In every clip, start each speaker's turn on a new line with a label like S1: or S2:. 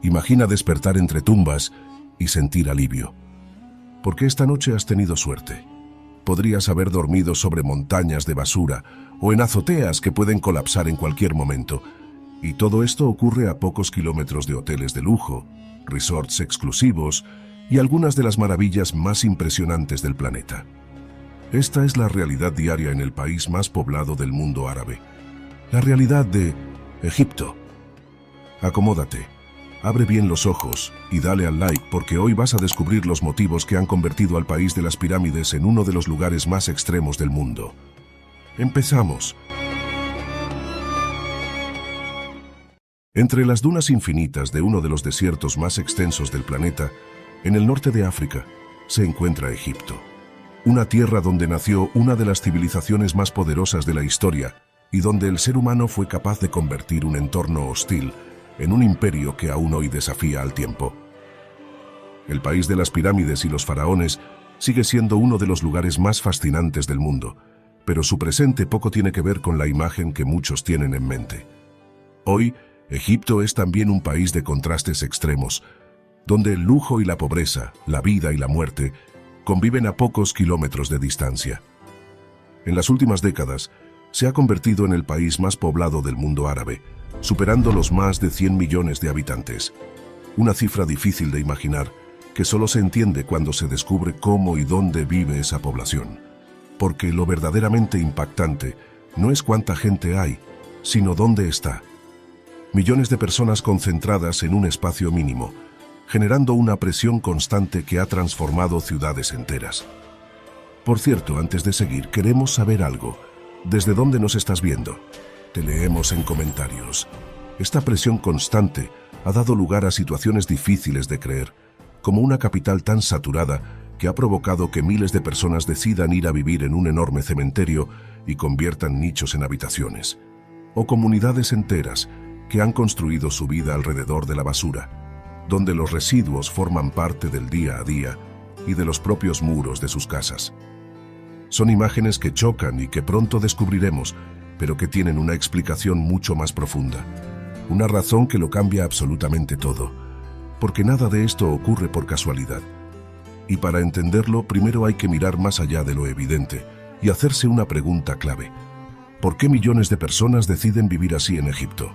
S1: Imagina despertar entre tumbas y sentir alivio. Porque esta noche has tenido suerte. Podrías haber dormido sobre montañas de basura o en azoteas que pueden colapsar en cualquier momento. Y todo esto ocurre a pocos kilómetros de hoteles de lujo, resorts exclusivos y algunas de las maravillas más impresionantes del planeta. Esta es la realidad diaria en el país más poblado del mundo árabe. La realidad de Egipto. Acomódate, abre bien los ojos y dale al like porque hoy vas a descubrir los motivos que han convertido al país de las pirámides en uno de los lugares más extremos del mundo. Empezamos. Entre las dunas infinitas de uno de los desiertos más extensos del planeta, en el norte de África, se encuentra Egipto. Una tierra donde nació una de las civilizaciones más poderosas de la historia y donde el ser humano fue capaz de convertir un entorno hostil en un imperio que aún hoy desafía al tiempo. El país de las pirámides y los faraones sigue siendo uno de los lugares más fascinantes del mundo, pero su presente poco tiene que ver con la imagen que muchos tienen en mente. Hoy, Egipto es también un país de contrastes extremos, donde el lujo y la pobreza, la vida y la muerte, conviven a pocos kilómetros de distancia. En las últimas décadas, se ha convertido en el país más poblado del mundo árabe, superando los más de 100 millones de habitantes. Una cifra difícil de imaginar, que solo se entiende cuando se descubre cómo y dónde vive esa población. Porque lo verdaderamente impactante no es cuánta gente hay, sino dónde está. Millones de personas concentradas en un espacio mínimo, generando una presión constante que ha transformado ciudades enteras. Por cierto, antes de seguir, queremos saber algo. ¿Desde dónde nos estás viendo? Te leemos en comentarios. Esta presión constante ha dado lugar a situaciones difíciles de creer, como una capital tan saturada que ha provocado que miles de personas decidan ir a vivir en un enorme cementerio y conviertan nichos en habitaciones. O comunidades enteras que han construido su vida alrededor de la basura, donde los residuos forman parte del día a día y de los propios muros de sus casas. Son imágenes que chocan y que pronto descubriremos, pero que tienen una explicación mucho más profunda. Una razón que lo cambia absolutamente todo, porque nada de esto ocurre por casualidad. Y para entenderlo, primero hay que mirar más allá de lo evidente y hacerse una pregunta clave. ¿Por qué millones de personas deciden vivir así en Egipto?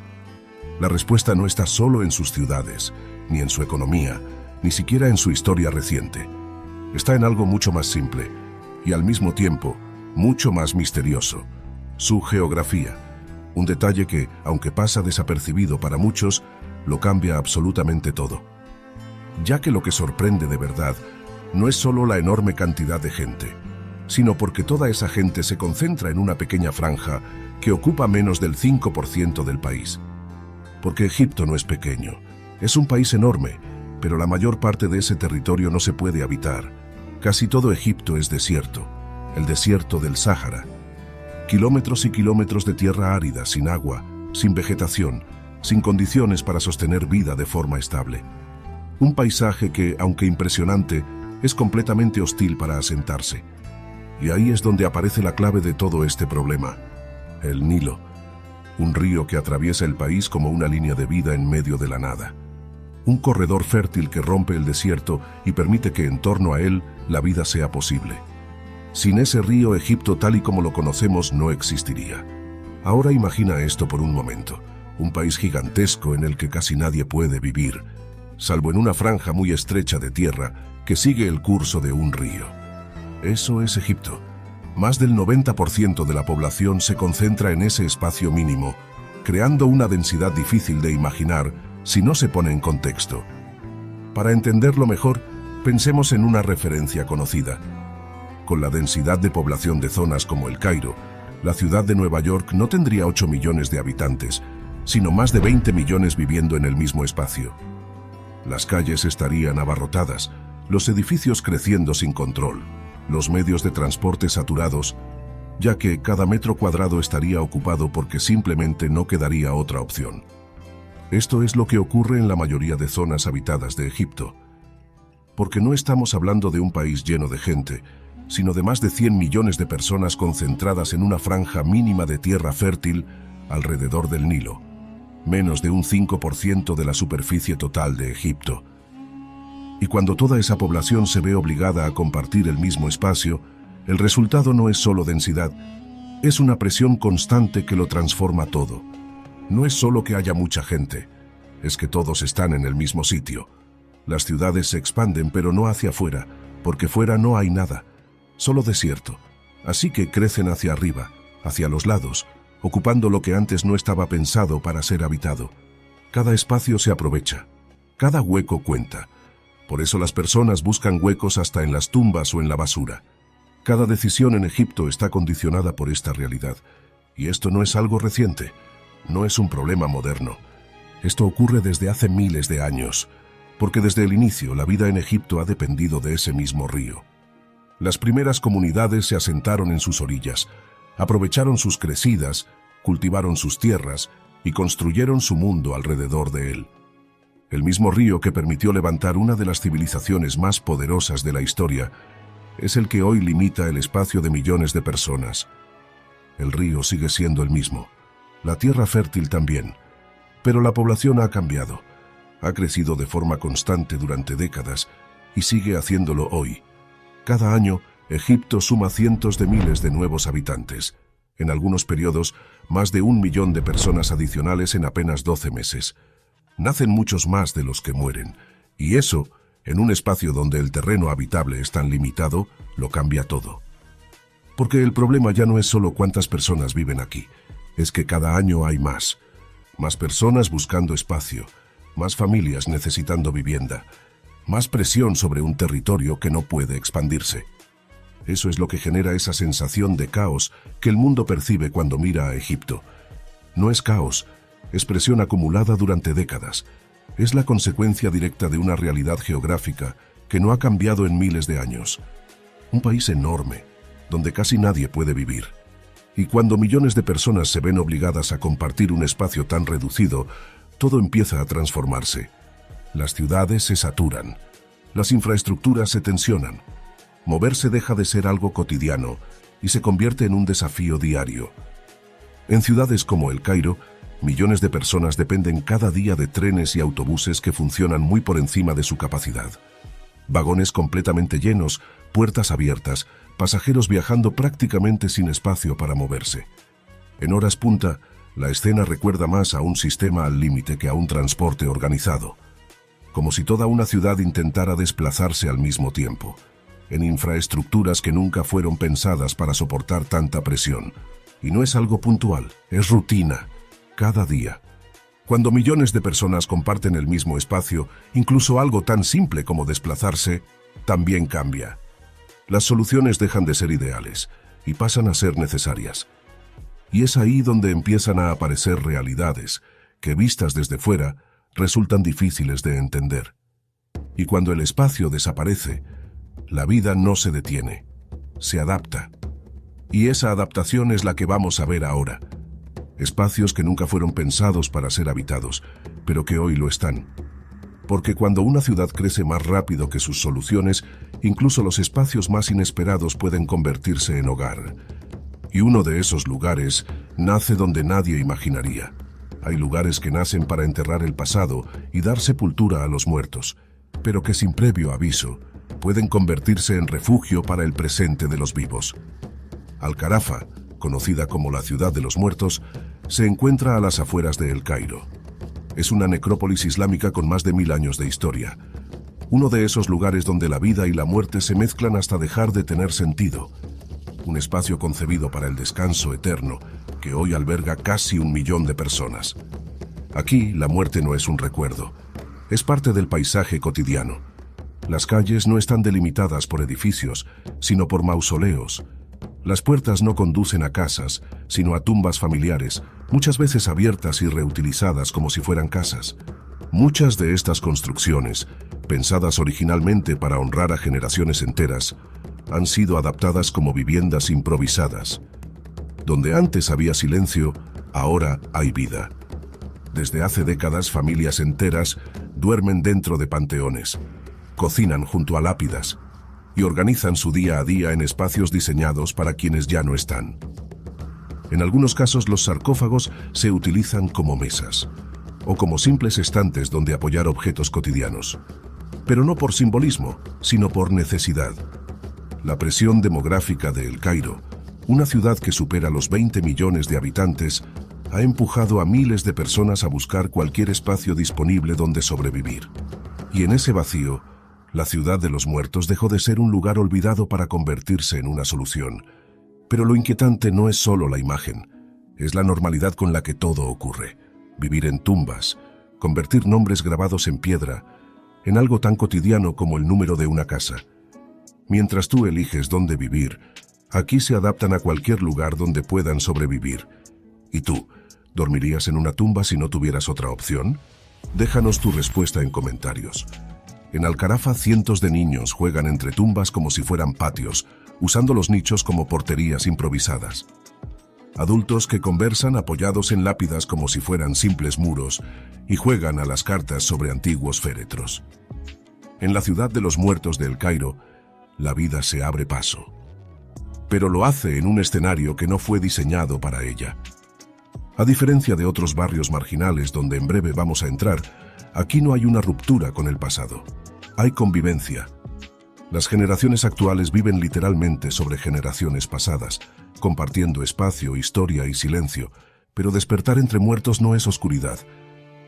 S1: La respuesta no está solo en sus ciudades, ni en su economía, ni siquiera en su historia reciente. Está en algo mucho más simple y al mismo tiempo mucho más misterioso: su geografía. Un detalle que, aunque pasa desapercibido para muchos, lo cambia absolutamente todo. Ya que lo que sorprende de verdad no es solo la enorme cantidad de gente, sino porque toda esa gente se concentra en una pequeña franja que ocupa menos del 5% del país. Porque Egipto no es pequeño, es un país enorme, pero la mayor parte de ese territorio no se puede habitar. Casi todo Egipto es desierto, el desierto del Sáhara. Kilómetros y kilómetros de tierra árida, sin agua, sin vegetación, sin condiciones para sostener vida de forma estable. Un paisaje que, aunque impresionante, es completamente hostil para asentarse. Y ahí es donde aparece la clave de todo este problema: el Nilo. Un río que atraviesa el país como una línea de vida en medio de la nada. Un corredor fértil que rompe el desierto y permite que en torno a él la vida sea posible. Sin ese río, Egipto tal y como lo conocemos no existiría. Ahora imagina esto por un momento: un país gigantesco en el que casi nadie puede vivir, salvo en una franja muy estrecha de tierra que sigue el curso de un río. Eso es Egipto. Más del 90% de la población se concentra en ese espacio mínimo, creando una densidad difícil de imaginar si no se pone en contexto. Para entenderlo mejor, pensemos en una referencia conocida. Con la densidad de población de zonas como El Cairo, la ciudad de Nueva York no tendría 8 millones de habitantes, sino más de 20 millones viviendo en el mismo espacio. Las calles estarían abarrotadas, los edificios creciendo sin control, los medios de transporte saturados, ya que cada metro cuadrado estaría ocupado porque simplemente no quedaría otra opción. Esto es lo que ocurre en la mayoría de zonas habitadas de Egipto. Porque no estamos hablando de un país lleno de gente, sino de más de 100 millones de personas concentradas en una franja mínima de tierra fértil alrededor del Nilo. menos de un 5% de la superficie total de Egipto. Y cuando toda esa población se ve obligada a compartir el mismo espacio, el resultado no es solo densidad, es una presión constante que lo transforma todo. No es solo que haya mucha gente, es que todos están en el mismo sitio. Las ciudades se expanden, pero no hacia afuera, porque fuera no hay nada, solo desierto. Así que crecen hacia arriba, hacia los lados, ocupando lo que antes no estaba pensado para ser habitado. Cada espacio se aprovecha, cada hueco cuenta. Por eso las personas buscan huecos hasta en las tumbas o en la basura. Cada decisión en Egipto está condicionada por esta realidad. Y esto no es algo reciente, no es un problema moderno. Esto ocurre desde hace miles de años, porque desde el inicio la vida en Egipto ha dependido de ese mismo río. Las primeras comunidades se asentaron en sus orillas, aprovecharon sus crecidas, cultivaron sus tierras y construyeron su mundo alrededor de él. El mismo río que permitió levantar una de las civilizaciones más poderosas de la historia es el que hoy limita el espacio de millones de personas. El río sigue siendo el mismo, la tierra fértil también, pero la población ha cambiado, ha crecido de forma constante durante décadas y sigue haciéndolo hoy. Cada año, Egipto suma cientos de miles de nuevos habitantes. En algunos periodos, más de 1 millón de personas adicionales en apenas 12 meses. Nacen muchos más de los que mueren, y eso, en un espacio donde el terreno habitable es tan limitado, lo cambia todo. Porque el problema ya no es solo cuántas personas viven aquí, es que cada año hay más. Más personas buscando espacio, más familias necesitando vivienda, más presión sobre un territorio que no puede expandirse. Eso es lo que genera esa sensación de caos que el mundo percibe cuando mira a Egipto. No es caos, es presión acumulada durante décadas. Es la consecuencia directa de una realidad geográfica que no ha cambiado en miles de años. Un país enorme, donde casi nadie puede vivir. Y cuando millones de personas se ven obligadas a compartir un espacio tan reducido, todo empieza a transformarse. Las ciudades se saturan, las infraestructuras se tensionan. Moverse deja de ser algo cotidiano y se convierte en un desafío diario. En ciudades como El Cairo, millones de personas dependen cada día de trenes y autobuses que funcionan muy por encima de su capacidad. Vagones completamente llenos, puertas abiertas, pasajeros viajando prácticamente sin espacio para moverse. En horas punta, la escena recuerda más a un sistema al límite que a un transporte organizado. Como si toda una ciudad intentara desplazarse al mismo tiempo, en infraestructuras que nunca fueron pensadas para soportar tanta presión. Y no es algo puntual, es rutina, cada día. Cuando millones de personas comparten el mismo espacio, incluso algo tan simple como desplazarse, también cambia. Las soluciones dejan de ser ideales y pasan a ser necesarias. Y es ahí donde empiezan a aparecer realidades que, vistas desde fuera, resultan difíciles de entender. Y cuando el espacio desaparece, la vida no se detiene, se adapta. Y esa adaptación es la que vamos a ver ahora. Espacios que nunca fueron pensados para ser habitados, pero que hoy lo están. Porque cuando una ciudad crece más rápido que sus soluciones, incluso los espacios más inesperados pueden convertirse en hogar. Y uno de esos lugares nace donde nadie imaginaría. Hay lugares que nacen para enterrar el pasado y dar sepultura a los muertos, pero que sin previo aviso pueden convertirse en refugio para el presente de los vivos. Al-Kharafa, conocida como la ciudad de los muertos, se encuentra a las afueras de El Cairo. Es una necrópolis islámica con más de 1000 años de historia. Uno de esos lugares donde la vida y la muerte se mezclan hasta dejar de tener sentido. Un espacio concebido para el descanso eterno que hoy alberga casi 1 millón de personas. Aquí, la muerte no es un recuerdo, es parte del paisaje cotidiano. Las calles no están delimitadas por edificios, sino por mausoleos. Las puertas no conducen a casas, sino a tumbas familiares, muchas veces abiertas y reutilizadas como si fueran casas. Muchas de estas construcciones, pensadas originalmente para honrar a generaciones enteras, han sido adaptadas como viviendas improvisadas. Donde antes había silencio, ahora hay vida. Desde hace décadas, familias enteras duermen dentro de panteones, cocinan junto a lápidas y organizan su día a día en espacios diseñados para quienes ya no están. En algunos casos, los sarcófagos se utilizan como mesas. o como simples estantes donde apoyar objetos cotidianos. Pero no por simbolismo, sino por necesidad. La presión demográfica de El Cairo, una ciudad que supera los 20 millones de habitantes, ha empujado a miles de personas a buscar cualquier espacio disponible donde sobrevivir. Y en ese vacío, la ciudad de los muertos dejó de ser un lugar olvidado para convertirse en una solución. Pero lo inquietante no es solo la imagen, es la normalidad con la que todo ocurre. Vivir en tumbas, convertir nombres grabados en piedra, en algo tan cotidiano como el número de una casa. Mientras tú eliges dónde vivir, aquí se adaptan a cualquier lugar donde puedan sobrevivir. ¿Y tú, dormirías en una tumba si no tuvieras otra opción? Déjanos tu respuesta en comentarios. En Al-Kharafa, cientos de niños juegan entre tumbas como si fueran patios, usando los nichos como porterías improvisadas. Adultos que conversan apoyados en lápidas como si fueran simples muros y juegan a las cartas sobre antiguos féretros. En la ciudad de los muertos de El Cairo, la vida se abre paso. Pero lo hace en un escenario que no fue diseñado para ella. A diferencia de otros barrios marginales donde en breve vamos a entrar, aquí no hay una ruptura con el pasado. Hay convivencia. Las generaciones actuales viven literalmente sobre generaciones pasadas, compartiendo espacio, historia y silencio, pero despertar entre muertos no es oscuridad.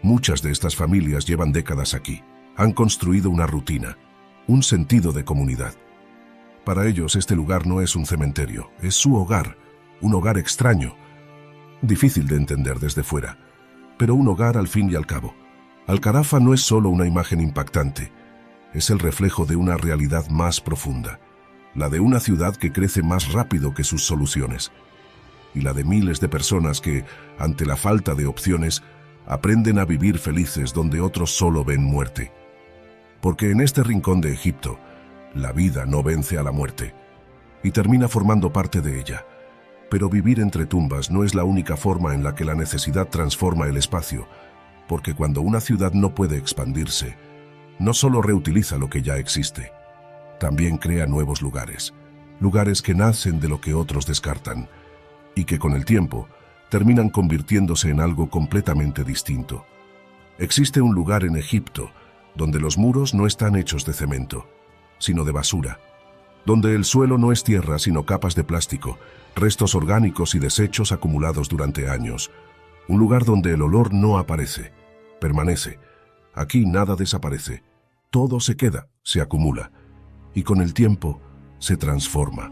S1: Muchas de estas familias llevan décadas aquí, han construido una rutina, un sentido de comunidad. Para ellos este lugar no es un cementerio, es su hogar, un hogar extraño, difícil de entender desde fuera, pero un hogar al fin y al cabo. Al-Kharafa no es solo una imagen impactante, es el reflejo de una realidad más profunda, la de una ciudad que crece más rápido que sus soluciones, y la de miles de personas que, ante la falta de opciones, aprenden a vivir felices donde otros solo ven muerte. Porque en este rincón de Egipto, la vida no vence a la muerte, y termina formando parte de ella. Pero vivir entre tumbas no es la única forma en la que la necesidad transforma el espacio, porque cuando una ciudad no puede expandirse, no solo reutiliza lo que ya existe, también crea nuevos lugares, lugares que nacen de lo que otros descartan, y que con el tiempo terminan convirtiéndose en algo completamente distinto. Existe un lugar en Egipto donde los muros no están hechos de cemento, sino de basura, donde el suelo no es tierra sino capas de plástico, restos orgánicos y desechos acumulados durante años. Un lugar donde el olor no aparece, permanece. Aquí nada desaparece, todo se queda, se acumula, y con el tiempo se transforma.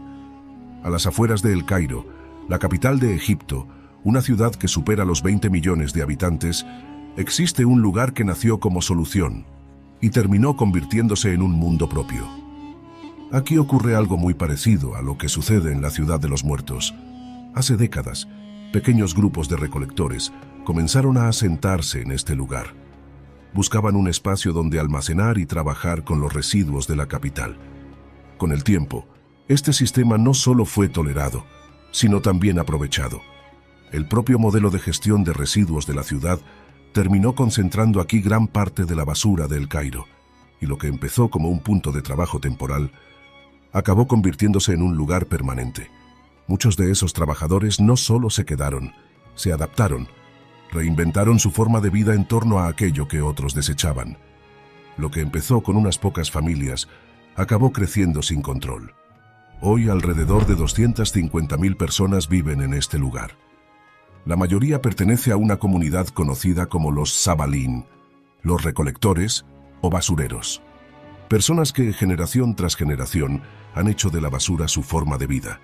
S1: A las afueras de El Cairo, la capital de Egipto, una ciudad que supera los 20 millones de habitantes, existe un lugar que nació como solución y terminó convirtiéndose en un mundo propio. Aquí ocurre algo muy parecido a lo que sucede en la ciudad de los muertos. Hace décadas, pequeños grupos de recolectores comenzaron a asentarse en este lugar. Buscaban un espacio donde almacenar y trabajar con los residuos de la capital. Con el tiempo, este sistema no solo fue tolerado, sino también aprovechado. El propio modelo de gestión de residuos de la ciudad terminó concentrando aquí gran parte de la basura de El Cairo, y lo que empezó como un punto de trabajo temporal, acabó convirtiéndose en un lugar permanente. Muchos de esos trabajadores no solo se quedaron, se adaptaron, reinventaron su forma de vida en torno a aquello que otros desechaban. Lo que empezó con unas pocas familias, acabó creciendo sin control. Hoy alrededor de 250.000 personas viven en este lugar. La mayoría pertenece a una comunidad conocida como los Sabalín, los recolectores o basureros. Personas que generación tras generación han hecho de la basura su forma de vida.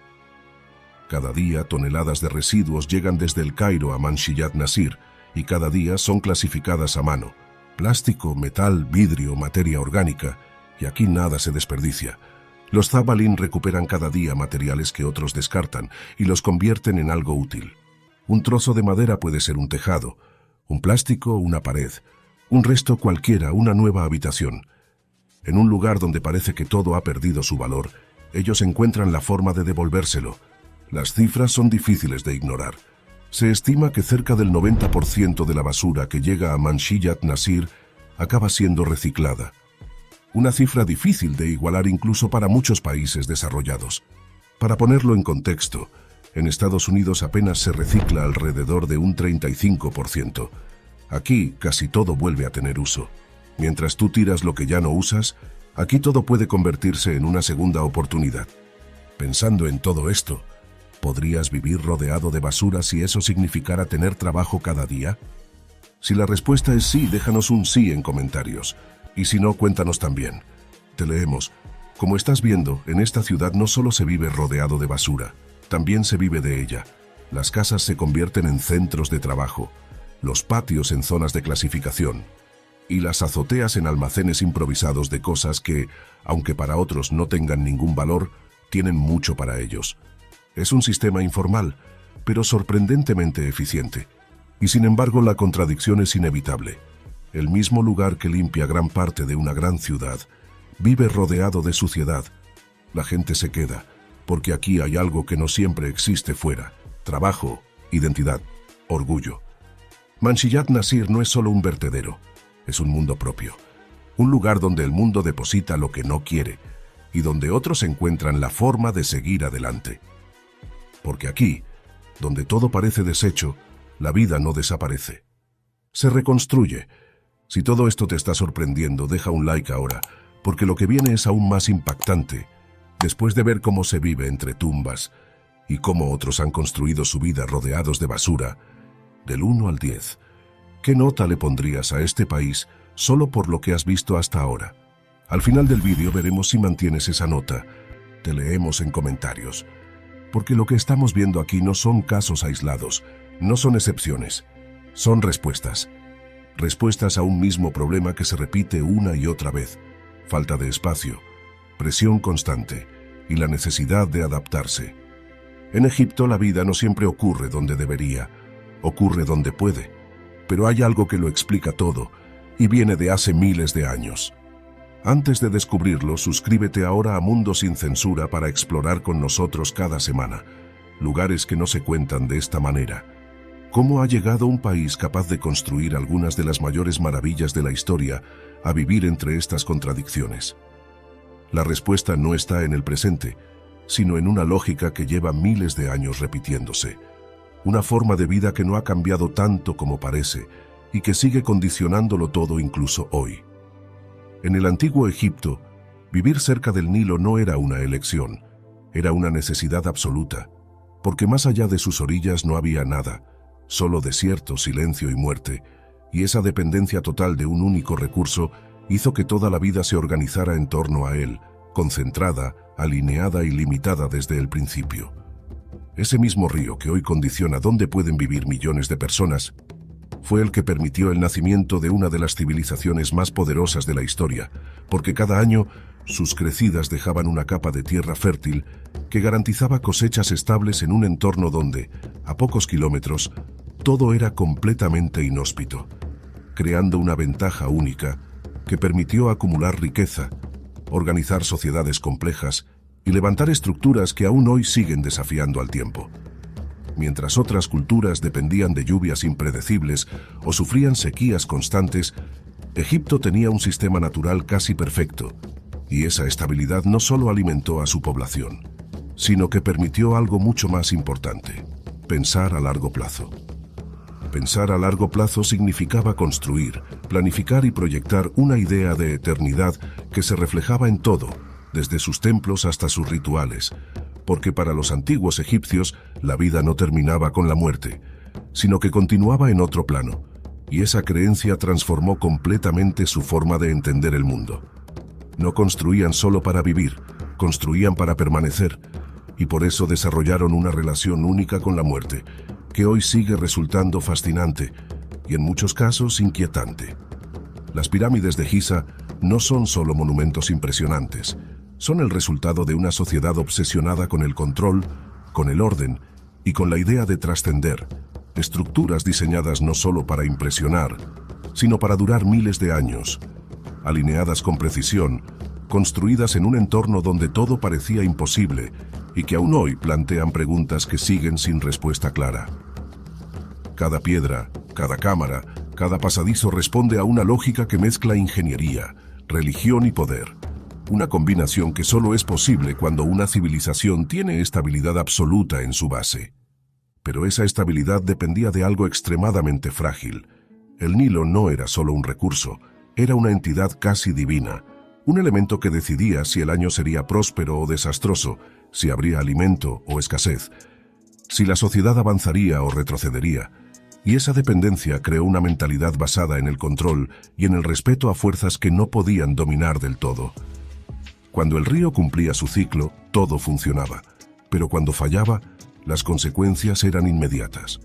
S1: Cada día toneladas de residuos llegan desde El Cairo a Manshiyat Nasir y cada día son clasificadas a mano. Plástico, metal, vidrio, materia orgánica, y aquí nada se desperdicia. Los Zabalín recuperan cada día materiales que otros descartan y los convierten en algo útil. Un trozo de madera puede ser un tejado, un plástico, una pared, un resto cualquiera, una nueva habitación. En un lugar donde parece que todo ha perdido su valor, ellos encuentran la forma de devolvérselo. Las cifras son difíciles de ignorar. Se estima que cerca del 90% de la basura que llega a Manshiyat Nasir acaba siendo reciclada. Una cifra difícil de igualar incluso para muchos países desarrollados. Para ponerlo en contexto, en Estados Unidos apenas se recicla alrededor de un 35%. Aquí casi todo vuelve a tener uso. Mientras tú tiras lo que ya no usas, aquí todo puede convertirse en una segunda oportunidad. Pensando en todo esto, ¿podrías vivir rodeado de basura si eso significara tener trabajo cada día? Si la respuesta es sí, déjanos un sí en comentarios. Y si no, cuéntanos también. Te leemos. Como estás viendo, en esta ciudad no solo se vive rodeado de basura, también se vive de ella. Las casas se convierten en centros de trabajo, los patios en zonas de clasificación y las azoteas en almacenes improvisados de cosas que, aunque para otros no tengan ningún valor, tienen mucho para ellos. Es un sistema informal, pero sorprendentemente eficiente. Y sin embargo, la contradicción es inevitable. El mismo lugar que limpia gran parte de una gran ciudad vive rodeado de suciedad. La gente se queda, porque aquí hay algo que no siempre existe fuera: trabajo, identidad, orgullo. Manshiyat Nasir no es solo un vertedero, es un mundo propio. Un lugar donde el mundo deposita lo que no quiere y donde otros encuentran la forma de seguir adelante. Porque aquí, donde todo parece deshecho, la vida no desaparece. Se reconstruye. Si todo esto te está sorprendiendo, deja un like ahora, porque lo que viene es aún más impactante. Después de ver cómo se vive entre tumbas y cómo otros han construido su vida rodeados de basura, del 1 al 10, ¿qué nota le pondrías a este país solo por lo que has visto hasta ahora? Al final del vídeo veremos si mantienes esa nota. Te leemos en comentarios. Porque lo que estamos viendo aquí no son casos aislados, no son excepciones, son respuestas. Respuestas a un mismo problema que se repite una y otra vez: falta de espacio, presión constante y la necesidad de adaptarse. En Egipto la vida no siempre ocurre donde debería, ocurre donde puede, pero hay algo que lo explica todo y viene de hace miles de años. Antes de descubrirlo, suscríbete ahora a Mundo Sin Censura para explorar con nosotros cada semana lugares que no se cuentan de esta manera. ¿Cómo ha llegado un país capaz de construir algunas de las mayores maravillas de la historia a vivir entre estas contradicciones? La respuesta no está en el presente, sino en una lógica que lleva miles de años repitiéndose. Una forma de vida que no ha cambiado tanto como parece y que sigue condicionándolo todo incluso hoy. En el antiguo Egipto, vivir cerca del Nilo no era una elección, era una necesidad absoluta, porque más allá de sus orillas no había nada, solo desierto, silencio y muerte, y esa dependencia total de un único recurso hizo que toda la vida se organizara en torno a él, concentrada, alineada y limitada desde el principio. Ese mismo río que hoy condiciona dónde pueden vivir millones de personas fue el que permitió el nacimiento de una de las civilizaciones más poderosas de la historia, porque cada año sus crecidas dejaban una capa de tierra fértil que garantizaba cosechas estables en un entorno donde, a pocos kilómetros, todo era completamente inhóspito, creando una ventaja única que permitió acumular riqueza, organizar sociedades complejas y levantar estructuras que aún hoy siguen desafiando al tiempo. Mientras otras culturas dependían de lluvias impredecibles o sufrían sequías constantes, Egipto tenía un sistema natural casi perfecto, y esa estabilidad no solo alimentó a su población, sino que permitió algo mucho más importante: pensar a largo plazo. Pensar a largo plazo significaba construir, planificar y proyectar una idea de eternidad que se reflejaba en todo, desde sus templos hasta sus rituales, porque para los antiguos egipcios la vida no terminaba con la muerte, sino que continuaba en otro plano, y esa creencia transformó completamente su forma de entender el mundo. No construían solo para vivir, construían para permanecer, y por eso desarrollaron una relación única con la muerte, que hoy sigue resultando fascinante y en muchos casos inquietante. Las pirámides de Giza no son solo monumentos impresionantes, son el resultado de una sociedad obsesionada con el control, con el orden y con la idea de trascender, estructuras diseñadas no solo para impresionar, sino para durar miles de años, alineadas con precisión, construidas en un entorno donde todo parecía imposible y que aún hoy plantean preguntas que siguen sin respuesta clara. Cada piedra, cada cámara, cada pasadizo responde a una lógica que mezcla ingeniería, religión y poder. Una combinación que solo es posible cuando una civilización tiene estabilidad absoluta en su base. Pero esa estabilidad dependía de algo extremadamente frágil: El Nilo no era solo un recurso, era una entidad casi divina, un elemento que decidía si el año sería próspero o desastroso, si habría alimento o escasez, si la sociedad avanzaría o retrocedería. Y esa dependencia creó una mentalidad basada en el control y en el respeto a fuerzas que no podían dominar del todo. Cuando el río cumplía su ciclo, todo funcionaba, pero cuando fallaba, las consecuencias eran inmediatas.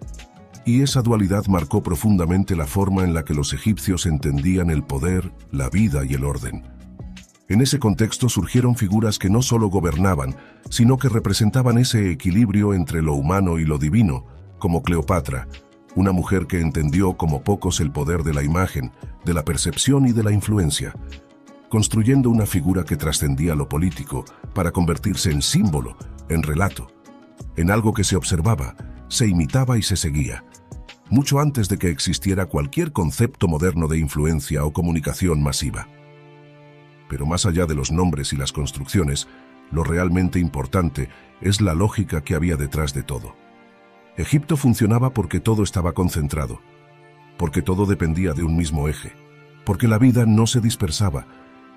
S1: Y esa dualidad marcó profundamente la forma en la que los egipcios entendían el poder, la vida y el orden. En ese contexto surgieron figuras que no solo gobernaban, sino que representaban ese equilibrio entre lo humano y lo divino, como Cleopatra, una mujer que entendió como pocos el poder de la imagen, de la percepción y de la influencia, construyendo una figura que trascendía lo político para convertirse en símbolo, en relato, en algo que se observaba, se imitaba y se seguía, mucho antes de que existiera cualquier concepto moderno de influencia o comunicación masiva. Pero más allá de los nombres y las construcciones, lo realmente importante es la lógica que había detrás de todo. Egipto funcionaba porque todo estaba concentrado, porque todo dependía de un mismo eje, porque la vida no se dispersaba,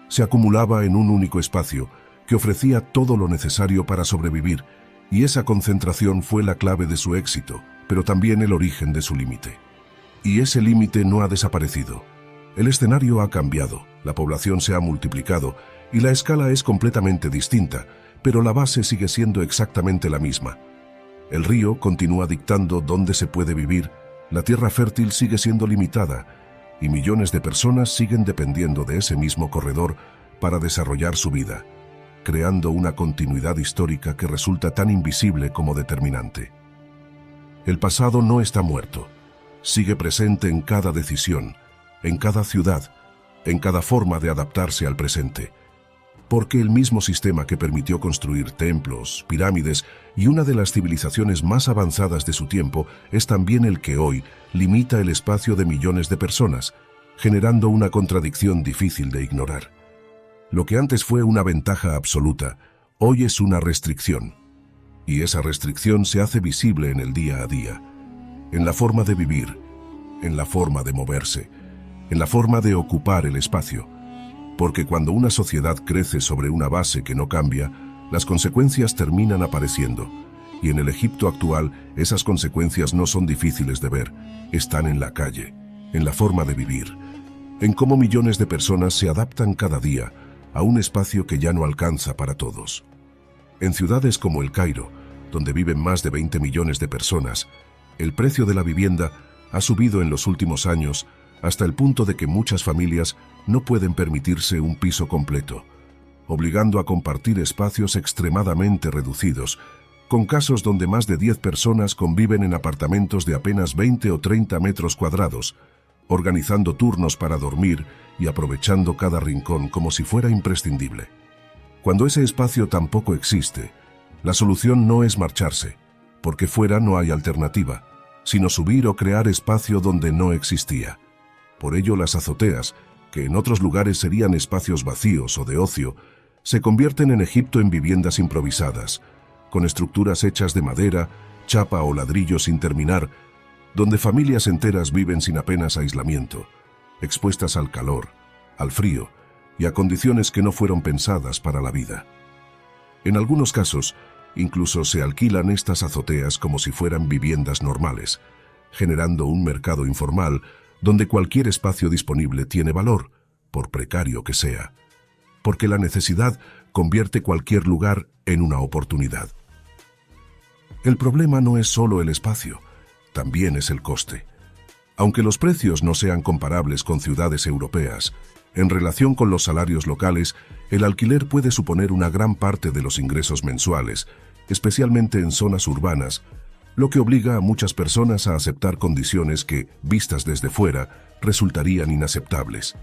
S1: se acumulaba en un único espacio que ofrecía todo lo necesario para sobrevivir, y esa concentración fue la clave de su éxito, pero también el origen de su límite. Y ese límite no ha desaparecido. El escenario ha cambiado, la población se ha multiplicado y la escala es completamente distinta, pero la base sigue siendo exactamente la misma. El río continúa dictando dónde se puede vivir, la tierra fértil sigue siendo limitada y millones de personas siguen dependiendo de ese mismo corredor para desarrollar su vida, creando una continuidad histórica que resulta tan invisible como determinante. El pasado no está muerto, sigue presente en cada decisión, en cada ciudad, en cada forma de adaptarse al presente. Porque el mismo sistema que permitió construir templos, pirámides y una de las civilizaciones más avanzadas de su tiempo es también el que hoy limita el espacio de millones de personas, generando una contradicción difícil de ignorar. Lo que antes fue una ventaja absoluta, hoy es una restricción. Y esa restricción se hace visible en el día a día, en la forma de vivir, en la forma de moverse, en la forma de ocupar el espacio. Porque cuando una sociedad crece sobre una base que no cambia, las consecuencias terminan apareciendo. Y en el Egipto actual, esas consecuencias no son difíciles de ver, están en la calle, en la forma de vivir, en cómo millones de personas se adaptan cada día a un espacio que ya no alcanza para todos. En ciudades como El Cairo, donde viven más de 20 millones de personas, el precio de la vivienda ha subido en los últimos años hasta el punto de que muchas familias no pueden permitirse un piso completo, obligando a compartir espacios extremadamente reducidos, con casos donde más de 10 personas conviven en apartamentos de apenas 20 o 30 metros cuadrados, organizando turnos para dormir y aprovechando cada rincón como si fuera imprescindible. Cuando ese espacio tampoco existe, la solución no es marcharse, porque fuera no hay alternativa, sino subir o crear espacio donde no existía. Por ello, las azoteas, que en otros lugares serían espacios vacíos o de ocio, se convierten en Egipto en viviendas improvisadas, con estructuras hechas de madera, chapa o ladrillo sin terminar, donde familias enteras viven sin apenas aislamiento, expuestas al calor, al frío y a condiciones que no fueron pensadas para la vida. En algunos casos, incluso se alquilan estas azoteas como si fueran viviendas normales, generando un mercado informal donde cualquier espacio disponible tiene valor, por precario que sea, porque la necesidad convierte cualquier lugar en una oportunidad. El problema no es solo el espacio, también es el coste. Aunque los precios no sean comparables con ciudades europeas, en relación con los salarios locales, el alquiler puede suponer una gran parte de los ingresos mensuales, especialmente en zonas urbanas, lo que obliga a muchas personas a aceptar condiciones que, vistas desde fuera, resultarían inaceptables.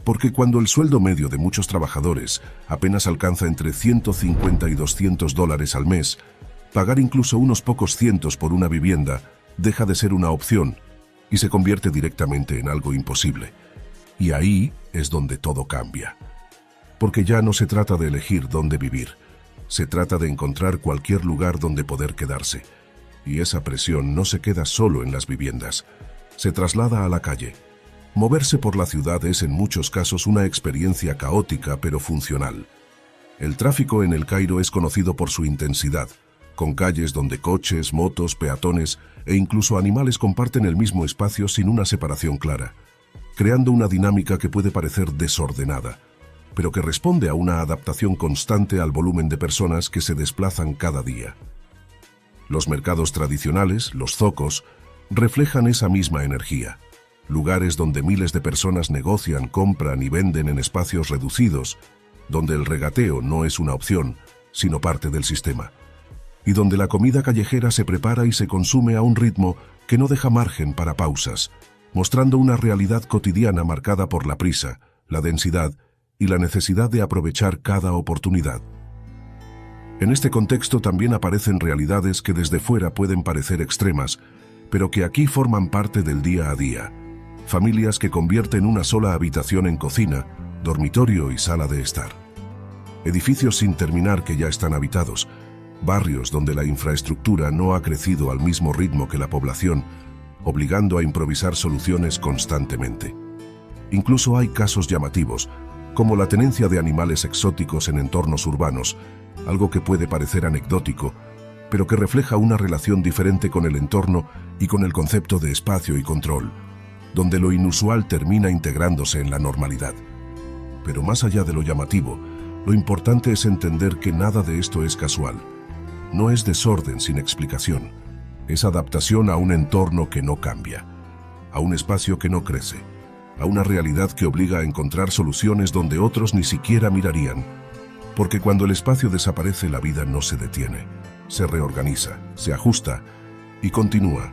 S1: Porque cuando el sueldo medio de muchos trabajadores apenas alcanza entre 150 y $200 al mes, pagar incluso unos pocos cientos por una vivienda deja de ser una opción y se convierte directamente en algo imposible. Y ahí es donde todo cambia. Porque ya no se trata de elegir dónde vivir, se trata de encontrar cualquier lugar donde poder quedarse. Y esa presión no se queda solo en las viviendas, se traslada a la calle. Moverse por la ciudad es en muchos casos una experiencia caótica pero funcional. El tráfico en El Cairo es conocido por su intensidad, con calles donde coches, motos, peatones e incluso animales comparten el mismo espacio sin una separación clara, creando una dinámica que puede parecer desordenada, pero que responde a una adaptación constante al volumen de personas que se desplazan cada día. Los mercados tradicionales, los zocos, reflejan esa misma energía. Lugares donde miles de personas negocian, compran y venden en espacios reducidos, donde el regateo no es una opción, sino parte del sistema, y donde la comida callejera se prepara y se consume a un ritmo que no deja margen para pausas, mostrando una realidad cotidiana marcada por la prisa, la densidad y la necesidad de aprovechar cada oportunidad. En este contexto también aparecen realidades que desde fuera pueden parecer extremas, pero que aquí forman parte del día a día. Familias que convierten una sola habitación en cocina, dormitorio y sala de estar. Edificios sin terminar que ya están habitados, barrios donde la infraestructura no ha crecido al mismo ritmo que la población, obligando a improvisar soluciones constantemente. Incluso hay casos llamativos, como la tenencia de animales exóticos en entornos urbanos, algo que puede parecer anecdótico, pero que refleja una relación diferente con el entorno y con el concepto de espacio y control, donde lo inusual termina integrándose en la normalidad. Pero más allá de lo llamativo, lo importante es entender que nada de esto es casual. No es desorden sin explicación. Es adaptación a un entorno que no cambia, a un espacio que no crece, a una realidad que obliga a encontrar soluciones donde otros ni siquiera mirarían. Porque cuando el espacio desaparece, la vida no se detiene, se reorganiza, se ajusta y continúa.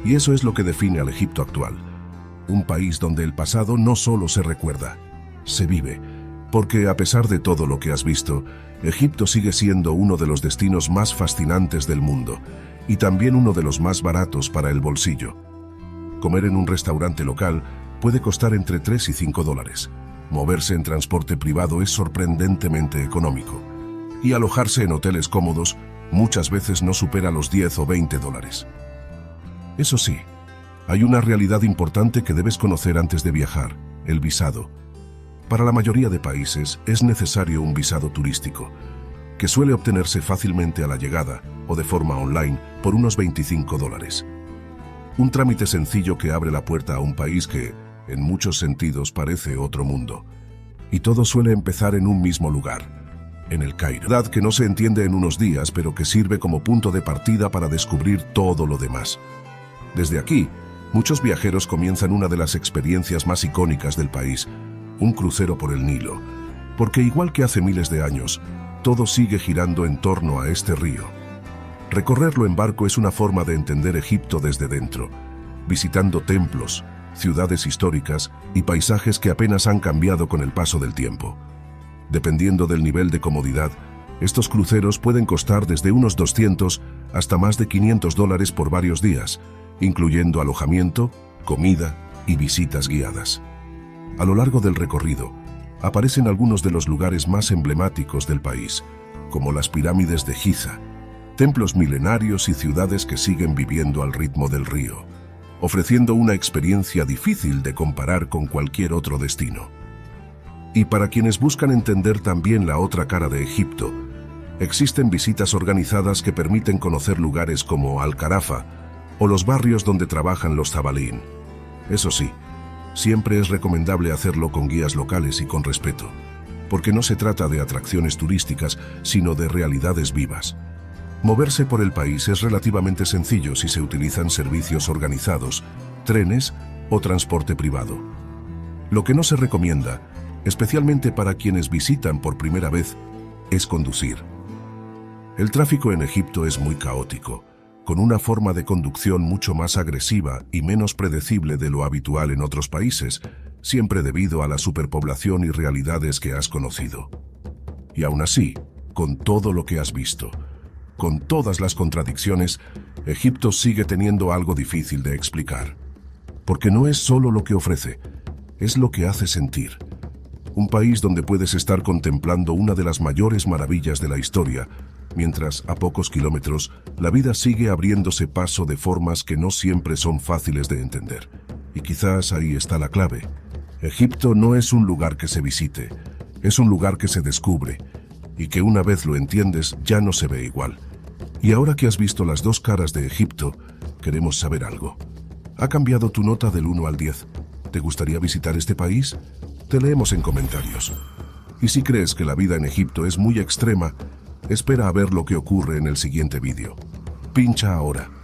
S1: Y eso es lo que define al Egipto actual. Un país donde el pasado no solo se recuerda, se vive. Porque a pesar de todo lo que has visto, Egipto sigue siendo uno de los destinos más fascinantes del mundo y también uno de los más baratos para el bolsillo. Comer en un restaurante local puede costar entre 3 y 5 dólares. Moverse en transporte privado es sorprendentemente económico. Y alojarse en hoteles cómodos muchas veces no supera los 10 o 20 dólares. Eso sí, hay una realidad importante que debes conocer antes de viajar: el visado. Para la mayoría de países es necesario un visado turístico, que suele obtenerse fácilmente a la llegada o de forma online por unos 25 dólares. Un trámite sencillo que abre la puerta a un país que, en muchos sentidos, parece otro mundo. Y todo suele empezar en un mismo lugar, en El Cairo. Verdad que no se entiende en unos días, pero que sirve como punto de partida para descubrir todo lo demás. Desde aquí, muchos viajeros comienzan una de las experiencias más icónicas del país: un crucero por el Nilo, porque igual que hace miles de años, todo sigue girando en torno a este río. Recorrerlo en barco es una forma de entender Egipto desde dentro, visitando templos, ciudades históricas y paisajes que apenas han cambiado con el paso del tiempo. Dependiendo del nivel de comodidad, estos cruceros pueden costar desde unos 200 hasta más de 500 dólares por varios días, incluyendo alojamiento, comida y visitas guiadas. A lo largo del recorrido, aparecen algunos de los lugares más emblemáticos del país, como las pirámides de Giza, templos milenarios y ciudades que siguen viviendo al ritmo del río, ofreciendo una experiencia difícil de comparar con cualquier otro destino. Y para quienes buscan entender también la otra cara de Egipto, existen visitas organizadas que permiten conocer lugares como Al-Kharafa o los barrios donde trabajan los zabalín. Eso sí, siempre es recomendable hacerlo con guías locales y con respeto, porque no se trata de atracciones turísticas, sino de realidades vivas. Moverse por el país es relativamente sencillo si se utilizan servicios organizados, trenes o transporte privado. Lo que no se recomienda, especialmente para quienes visitan por primera vez, es conducir. El tráfico en Egipto es muy caótico, con una forma de conducción mucho más agresiva y menos predecible de lo habitual en otros países, siempre debido a la superpoblación y realidades que has conocido. Y aún así, con todo lo que has visto, con todas las contradicciones, Egipto sigue teniendo algo difícil de explicar. Porque no es solo lo que ofrece, es lo que hace sentir. Un país donde puedes estar contemplando una de las mayores maravillas de la historia, mientras a pocos kilómetros la vida sigue abriéndose paso de formas que no siempre son fáciles de entender. Y quizás ahí está la clave. Egipto no es un lugar que se visite, es un lugar que se descubre, y que una vez lo entiendes ya no se ve igual. Y ahora que has visto las dos caras de Egipto, queremos saber algo. ¿Ha cambiado tu nota del 1 al 10? ¿Te gustaría visitar este país? Te leemos en comentarios. Y si crees que la vida en Egipto es muy extrema, espera a ver lo que ocurre en el siguiente vídeo. Pincha ahora.